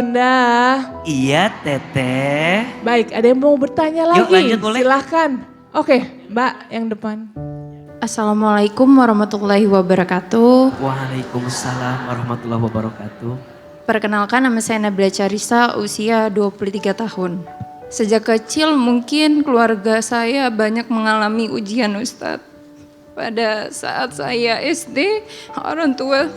Bunda. Iya Teteh. Baik, ada yang mau bertanya lagi? Yuk lanjut boleh. Silahkan. Oke, Mbak yang depan. Assalamualaikum warahmatullahi wabarakatuh. Waalaikumsalam warahmatullahi wabarakatuh. Perkenalkan, nama saya Nabila Carissa, usia 23 tahun. Sejak kecil mungkin keluarga saya banyak mengalami ujian Ustadz. Pada saat saya SD, orang tua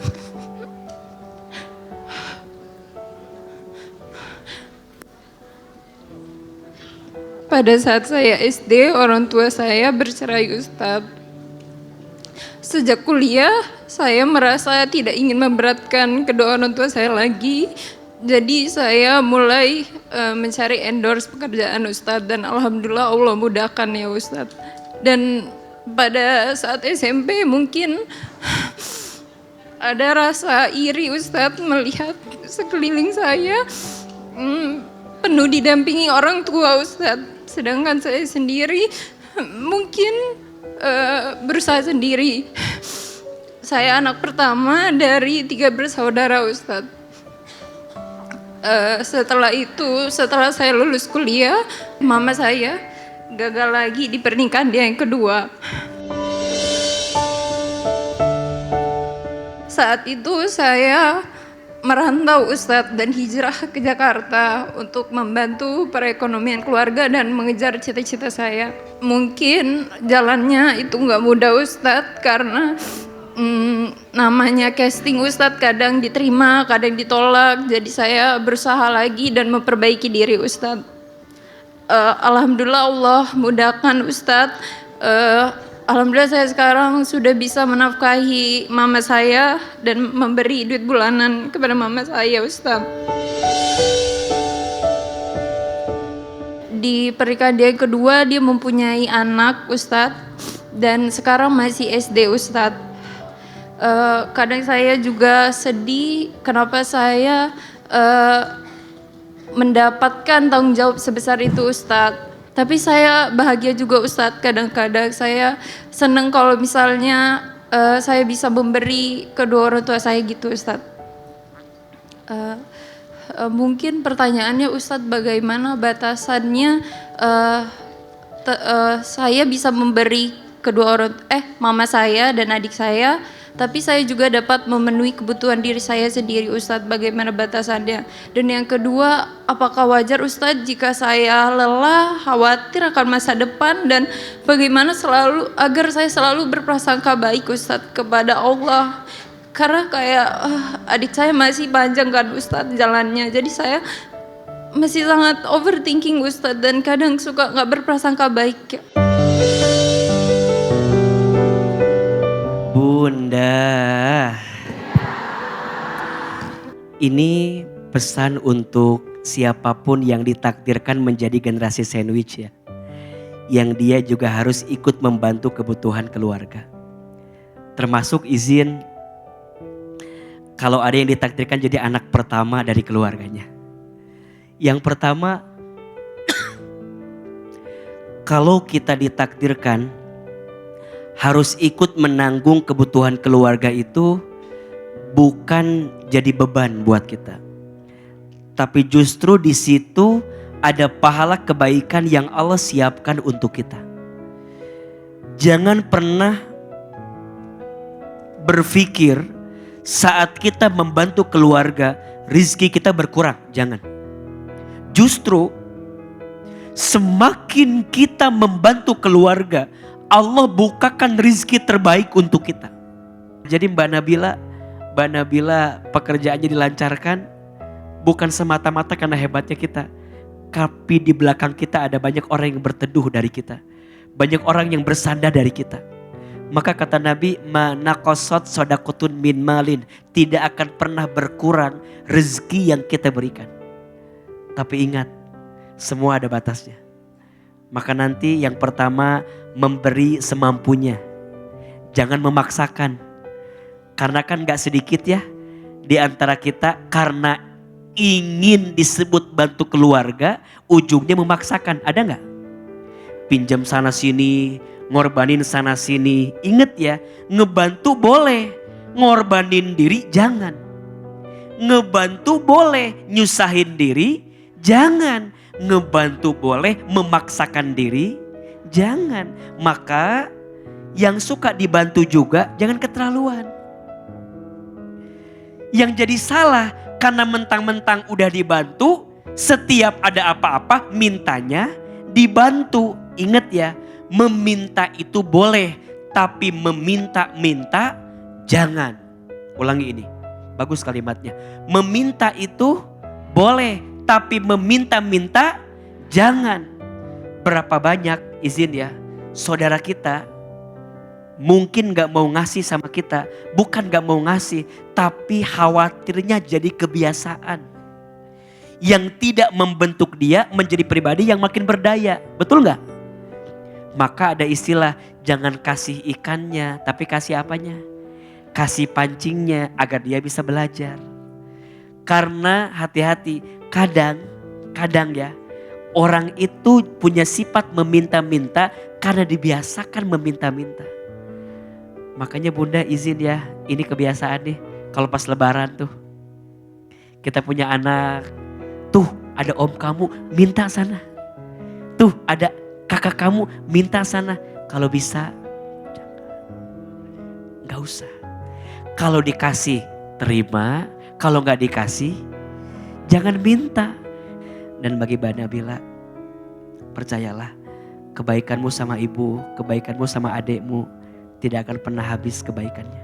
orang tua saya bercerai Ustadz. Sejak kuliah, saya merasa tidak ingin memberatkan kedua orang tua saya lagi. Jadi saya mulai mencari endorse pekerjaan Ustadz dan alhamdulillah Allah mudahkan ya Ustadz. Dan pada saat SMP mungkin ada rasa iri Ustadz melihat sekeliling saya penuh didampingi orang tua Ustadz. Sedangkan saya sendiri mungkin berusaha sendiri. Saya anak pertama dari 3 bersaudara Ustadz. Setelah saya lulus kuliah, mama saya gagal lagi di pernikahan dia yang kedua. Saat itu saya merantau Ustadz dan hijrah ke Jakarta untuk membantu perekonomian keluarga dan mengejar cita-cita saya. Mungkin jalannya itu nggak mudah Ustadz karena namanya casting Ustadz kadang diterima, kadang ditolak. Jadi saya berusaha lagi dan memperbaiki diri Ustadz. Alhamdulillah Allah mudahkan Ustadz. Alhamdulillah saya sekarang sudah bisa menafkahi mama saya dan memberi duit bulanan kepada mama saya Ustadz. Di pernikahan dia yang kedua dia mempunyai anak Ustadz dan sekarang masih SD Ustadz. Kadang saya juga sedih kenapa saya mendapatkan tanggung jawab sebesar itu Ustadz. Tapi saya bahagia juga Ustadz, kadang-kadang saya senang kalau misalnya saya bisa memberi kedua orang tua saya gitu Ustadz. Mungkin pertanyaannya Ustadz, bagaimana batasannya saya bisa memberi mama saya dan adik saya, tapi saya juga dapat memenuhi kebutuhan diri saya sendiri Ustadz, bagaimana batasannya? Dan yang kedua, apakah wajar Ustadz jika saya lelah, khawatir akan masa depan, dan bagaimana agar saya selalu berprasangka baik Ustadz kepada Allah? Karena kayak adik saya masih panjang kan Ustadz jalannya, jadi saya masih sangat overthinking Ustadz dan kadang suka gak berprasangka baik. Bunda, ini pesan untuk siapapun yang ditakdirkan menjadi generasi sandwich ya. Yang dia juga harus ikut membantu kebutuhan keluarga. Termasuk izin kalau ada yang ditakdirkan jadi anak pertama dari keluarganya. Yang pertama, kalau kita ditakdirkan harus ikut menanggung kebutuhan keluarga itu bukan jadi beban buat kita. Tapi justru di situ ada pahala kebaikan yang Allah siapkan untuk kita. Jangan pernah berpikir saat kita membantu keluarga rizki kita berkurang, jangan. Justru semakin kita membantu keluarga, Allah bukakan rizki terbaik untuk kita. Jadi Mbak Nabila pekerjaannya dilancarkan bukan semata-mata karena hebatnya kita. Tapi di belakang kita ada banyak orang yang berteduh dari kita. Banyak orang yang bersandar dari kita. Maka kata Nabi, ma naqasat shadaqatun min malin, tidak akan pernah berkurang rezeki yang kita berikan. Tapi ingat, semua ada batasnya. Maka nanti yang pertama memberi semampunya. Jangan memaksakan. Karena kan gak sedikit ya di antara kita karena ingin disebut bantu keluarga, ujungnya memaksakan. Ada gak? Pinjam sana sini, ngorbanin sana sini. Ingat ya, ngebantu boleh, ngorbanin diri jangan. Ngebantu boleh, nyusahin diri jangan. Ngebantu boleh, memaksakan diri jangan. Maka yang suka dibantu juga jangan keterlaluan. Yang jadi salah karena mentang-mentang udah dibantu, setiap ada apa-apa mintanya dibantu. Ingat ya, meminta itu boleh, tapi meminta-minta jangan. Ulangi ini, bagus kalimatnya. Meminta itu boleh, tapi meminta-minta jangan. Berapa banyak, izin ya, saudara kita mungkin gak mau ngasih sama kita. Bukan gak mau ngasih, tapi khawatirnya jadi kebiasaan. Yang tidak membentuk dia menjadi pribadi yang makin berdaya. Betul gak? Maka ada istilah, jangan kasih ikannya, tapi kasih apanya? Kasih pancingnya agar dia bisa belajar. Karena hati-hati, kadang ya, orang itu punya sifat meminta-minta karena dibiasakan meminta-minta. Makanya bunda izin ya, ini kebiasaan nih. Kalau pas lebaran tuh, kita punya anak, tuh ada om kamu minta sana. Tuh ada kakak kamu minta sana. Kalau bisa, gak usah. Kalau dikasih, terima. Kalau gak dikasih, jangan minta. Dan bagi Mbak Nabila, percayalah, kebaikanmu sama ibu, kebaikanmu sama adikmu, tidak akan pernah habis kebaikannya.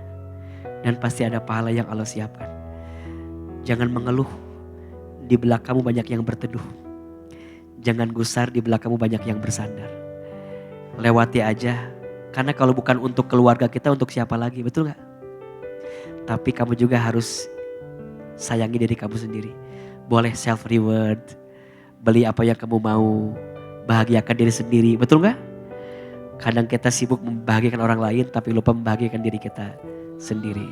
Dan pasti ada pahala yang Allah siapkan. Jangan mengeluh, di belakangmu banyak yang berteduh. Jangan gusar, di belakangmu banyak yang bersandar. Lewati aja, karena kalau bukan untuk keluarga kita, untuk siapa lagi, betul gak? Tapi kamu juga harus sayangi diri kamu sendiri. Boleh self reward, beli apa yang kamu mau, bahagiakan diri sendiri, betul gak? Kadang kita sibuk membahagiakan orang lain tapi lupa membahagiakan diri kita sendiri.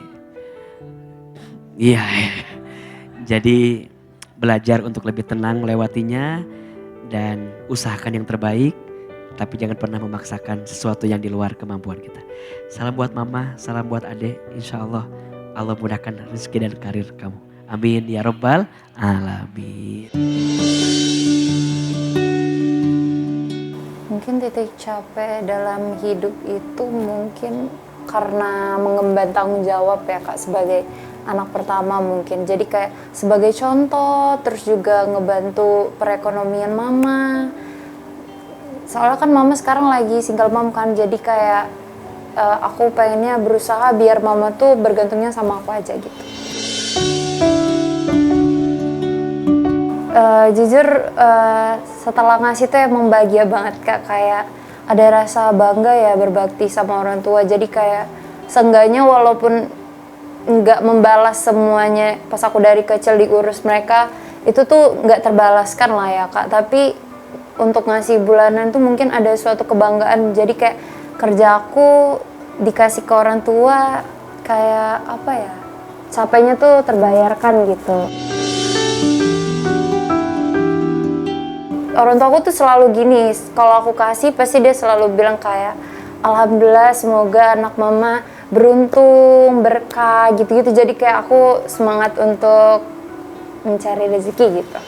Iya. Jadi belajar untuk lebih tenang melewatinya dan usahakan yang terbaik, tapi jangan pernah memaksakan sesuatu yang di luar kemampuan kita. Salam buat mama, salam buat adik. Insya Allah Allah mudahkan rezeki dan karir kamu. Amin ya Rabbal Alamin. Mungkin titik capek dalam hidup itu mungkin karena mengemban tanggung jawab ya Kak, sebagai anak pertama mungkin. Jadi kayak sebagai contoh, terus juga ngebantu perekonomian mama. Soalnya kan mama sekarang lagi single mom kan, jadi kayak aku pengennya berusaha biar mama tuh bergantungnya sama aku aja gitu. Jujur setelah ngasih tuh emang bahagia banget Kak, kayak ada rasa bangga ya berbakti sama orang tua. Jadi kayak seenggaknya walaupun nggak membalas semuanya pas aku dari kecil diurus mereka, itu tuh nggak terbalaskan lah ya Kak. Tapi untuk ngasih bulanan tuh mungkin ada suatu kebanggaan. Jadi kayak kerja aku dikasih ke orang tua, kayak apa ya, capeknya tuh terbayarkan gitu. Orang tua aku tuh selalu gini, kalau aku kasih pasti dia selalu bilang kayak alhamdulillah semoga anak mama beruntung, berkah gitu-gitu. Jadi kayak aku semangat untuk mencari rezeki gitu.